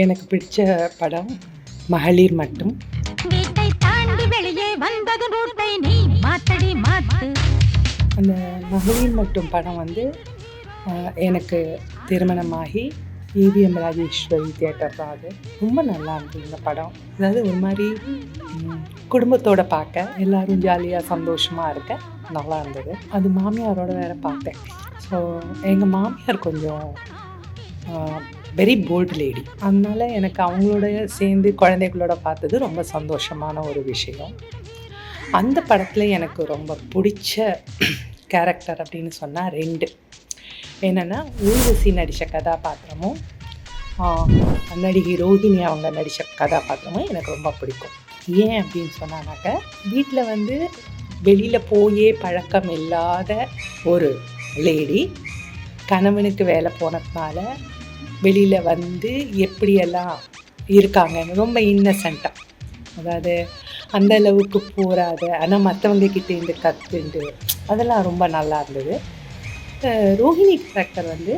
எனக்கு பிடிச்ச படம் மகளிர் மட்டும். வீட்டை தாண்டி வெளியே வந்தது ரூட்டை நீ மாத்தடி மாத்து. அந்த மகளிர் மட்டும் படம் வந்து எனக்கு திருமணமாகி ஏவிஎம் ராஜேஸ்வரி தியேட்டர் தான் அது. ரொம்ப நல்லா இருந்தது இந்த படம். அதாவது ஒரு மாதிரி குடும்பத்தோடு பார்க்க எல்லோரும் ஜாலியாக சந்தோஷமாக இருக்க நல்லா இருந்தது. அது மாமியாரோட வேறு பார்த்தேன். ஸோ எங்கள் மாமியார் கொஞ்சம் வெரி போல்டு லேடி. அதனால எனக்கு அவங்களோட சேர்ந்து குழந்தைகளோட பார்த்தது ரொம்ப சந்தோஷமான ஒரு விஷயம். அந்த படத்தில் எனக்கு ரொம்ப பிடிச்ச கேரக்டர் அப்படின்னு சொன்னால் 2. என்னென்னா ஊர்வசி நடித்த கதாபாத்திரமும் நடிகை ரோஹிணி அவங்க நடித்த கதாபாத்திரமும் எனக்கு ரொம்ப பிடிக்கும். ஏன் அப்படின்னு சொன்னானாக்க, வீட்டில் வந்து வெளியில் போயே பழக்கம் இல்லாத ஒரு லேடி கணவனுக்கு வேலை போனதுனால வெளியில் வந்து எப்படியெல்லாம் இருக்காங்கன்னு ரொம்ப இன்னசென்ட்டாக, அதாவது அந்த அளவுக்கு போகாத ஆனால் மற்றவங்க கிட்டேருந்து கற்றுண்டு அதெல்லாம் ரொம்ப நல்லா இருந்தது. ரோஹிணி கேரக்டர் வந்து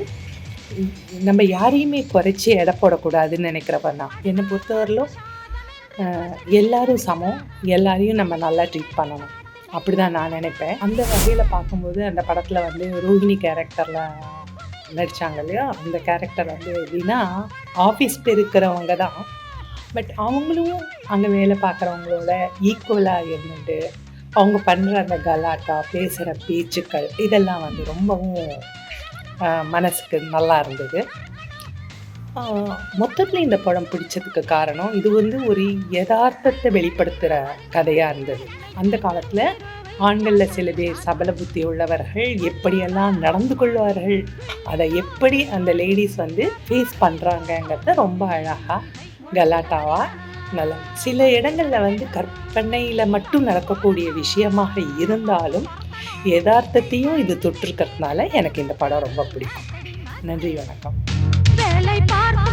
நம்ம யாரையுமே குறைச்சி எடை போடக்கூடாதுன்னு நினைக்கிறவன் தான். என்னை பொறுத்தவரையிலும் எல்லோரும் சமம், எல்லாரையும் நம்ம நல்லா ட்ரீட் பண்ணணும், அப்படி தான் நான் நினைப்பேன். அந்த வகையில் பார்க்கும்போது அந்த படத்தில் வந்து ரோஹிணி கேரக்டரில் நடித்தாங்க இல்லையா, அந்த கேரக்டர் வந்து எப்படின்னா ஆஃபீஸ் இருக்கிறவங்க தான், பட் அவங்களும் அங்கே வேலை பார்க்குறவங்களோட ஈக்குவலாக இருந்துட்டு அவங்க பண்ணுற அந்த கலாட்டா, பேசுகிற பேச்சுக்கள் இதெல்லாம் வந்து ரொம்பவும் மனசுக்கு நல்லா இருந்தது. மொத்தத்தில் இந்த படம் பிடிச்சதுக்கு காரணம் இது வந்து ஒரு யதார்த்தத்தை வெளிப்படுத்துகிற கதையாக இருந்தது. அந்த காலத்தில் ஆண்களில் சில பேர் சபல புத்தி உள்ளவர்கள் எப்படியெல்லாம் நடந்து கொள்வார்கள், அதை எப்படி அந்த லேடிஸ் வந்து ஃபேஸ் பண்ணுறாங்கங்கிறத ரொம்ப அழகாக கலாட்டாவாக நல்லா. சில இடங்களில் வந்து கற்பனையில் மட்டும் நடக்கக்கூடிய விஷயமாக இருந்தாலும் யதார்த்தத்தையும் இது தொட்டிருக்கிறதுனால எனக்கு இந்த படம் ரொம்ப பிடிக்கும். நன்றி, வணக்கம். வேலை பார்க்கும்